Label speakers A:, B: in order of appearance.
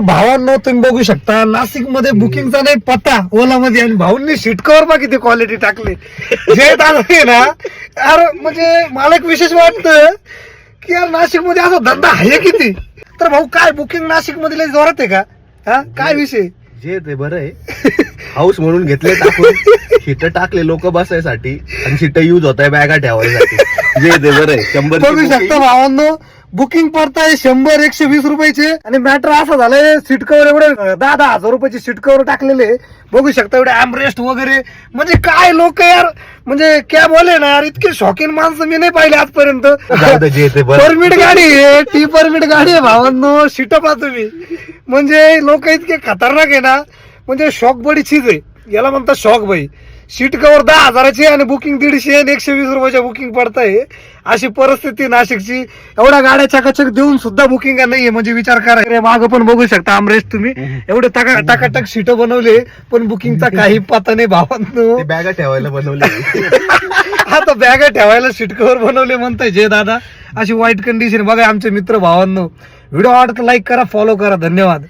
A: भावांनो तुम्ही बघू शकता नाशिक मध्ये बुकिंगचा नाही पत्ता ओला मध्ये आणि भाऊंनी सीट कव्हर बघ किती क्वालिटी टाकली जे दादा आहे ना यार म्हणजे मला एक विशेष वाटतं की यार नाशिक मध्ये असा धंदा आहे किती. तर भाऊ काय बुकिंग नाशिक मध्ये लय जोरात आहे का? हा काय विषय
B: जे ते बरं आहे हाऊस म्हणून घेतले टाकून शीट टाकले लोक बसायसाठी आणि शीट युज होत आहे बॅगा ठेवायसाठी. जे ते बरं आहे 100
A: बघू शकता भावांनो बुकिंग पडताय 100-120 रुपयाचे आणि मॅटर असं झालंय सीट कव्हर एवढे 10,000 रुपयाचे सीट कव्हर टाकलेले बघू शकता एवढे आर्मरेस्ट वगैरे म्हणजे काय लोक यार म्हणजे क्या बोले ना यार इतके शौकीन माणसं मी नाही पाहिले आजपर्यंत.
B: जे ते बरं
A: परमिट गाडी आहे टी परमिट गाडी आहे भावांनो सीट पहा तुम्ही म्हणजे लोक इतके खतरनाक आहे ना म्हणजे शॉक बडी चीज आहे याला म्हणतात शॉक बाई. सीट कव्हर 10,000ची आणि बुकिंग 150 आणि 120 रुपयाच्या बुकिंग पडताय अशी परिस्थिती नाशिकची. एवढ्या गाड्या चकाचक देऊन सुद्धा बुकिंग नाहीये म्हणजे विचार करा. मागं पण बघू शकता आमरेस्ट तुम्ही एवढे टाकाटक सीट बनवले पण बुकिंगचा काही पत्ता नाही भावांनो.
B: बॅगा ठेवायला बनवले
A: आता बॅगा ठेवायला सीट कव्हर बनवले म्हणताय जे दादा. अशी वाईट कंडिशन बघा आमचे मित्र भावांनो. व्हिडिओ आवडत लाईक करा फॉलो करा धन्यवाद.